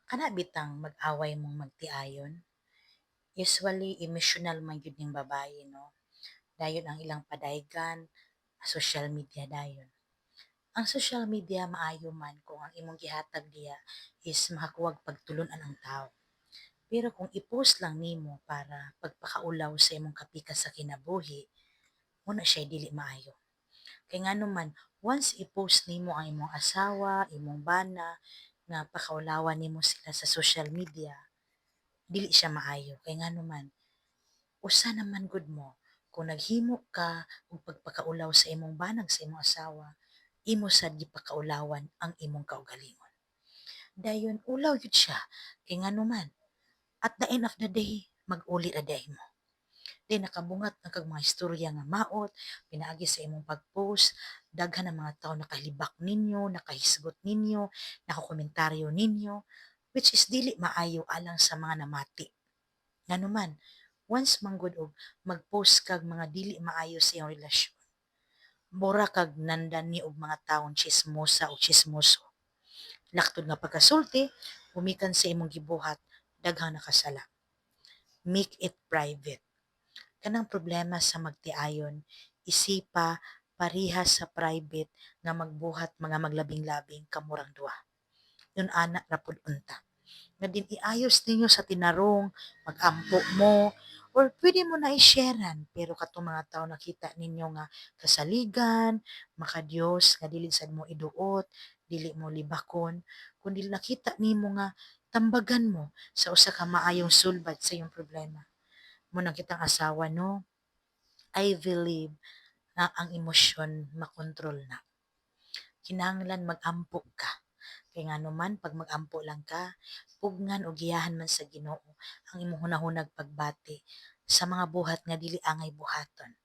Kana bitang mag-away mong magtiayon? Usually emotional man gyud ning babae 'no. Dayon ang ilang padaygan, social media dayon. Ang social media maayo man kung ang imong gihatag diya is makakuwag pagtulon-an ang tawo. Pero kung i-post lang nimo para pagpakaulaw sa imong kapika sa kinabuhi, muna siya dili maayo. Kay ngano man once i-post nimo ang imong asawa, imong bana nga pakaulawan nimo sila sa social media, dili siya maayo kay ngano man usa naman gud mo kung naghimo ka og pagpakaulaw sa imong banag sa imong asawa, imo sad gipakaulawan ang imong kaugalingon. Dayon ulaw gyud siya kay ngano man at the end of the day mag-uli ra day mo. Di nakabungat na kag mga istorya nga maot pinaagi sa imong pag-post, daghan ang mga tawo nakahilibak ninyo, nakahisgot ninyo, nakakomentaryo ninyo, which is dili maayo alang sa mga namati. Nganuman, once man gud og mag-post kag mga dili maayo sa iyong relasyon, mura kag nandani og mga tawong tsismosa o tsismoso. Laktod nga pagkasulti, humikan sa imong gibuhat, daghang nakasala. Make it private. Kanang problema sa magtiayon, isipa parihas sa private nga magbuhat mga maglabing-labing kamurang duha. Yun ana ra pud unta. Nga din iayos ninyo sa tinarong, mag-ampo mo, or pwede mo na i-sharean. Pero katong mga tao nakita ninyo nga kasaligan, makadiyos, nga dili sad mo iduot, dili mo libakon, kundi nakita nimo nga tambagan mo sa usa ka maayong sulbad sa iyong problema. Mo nang kitang asawa no, I believe na ang emosyon makontrol na. Kinahanglan mag-ampo ka. Kay ngano man pag mag-ampo lang ka, pugngan o giyahan man sa Ginoo ang imong hunahunag pagbati sa mga buhat nga dili angay buhaton.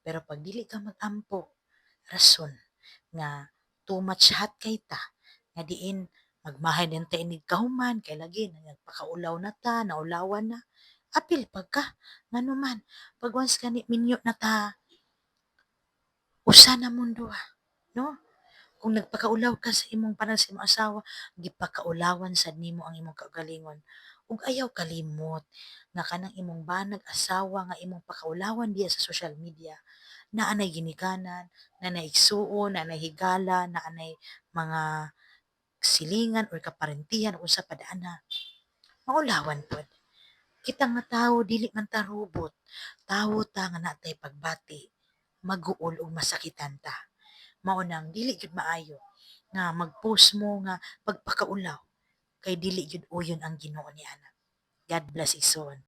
Pero pag dili ka mag-ampo, rason nga too much hot kay ta, nga diin magmahay din ta inig kahuman kay lagi nagpakaulaw na ta, naulawan na. Apil pagka, ngano man, pag once gani minyo na ta, usa na mong duha, no? Kung nagpakaulaw ka sa imong panag sa imong asawa, gipakaulawan sad nimo ang imong kaugalingon. Ug ayaw kalimot nga kanang imong banag asawa nga imong pakaulawan diya sa social media, naanay ginikanan, naanay igsuon, naanay higala, naanay mga silingan or kaparentihan o unsa pa ana. Maulawan pod. Kita nga tawo dili man ta robot. Tawo ta nga natay pagbati, maguol ug masakitan ta. Mao nang dili gyud maayo nga mag-post mo nga pagpakaulaw kay dili gyud uyon ang Ginoo ni ana. God bless igsoon.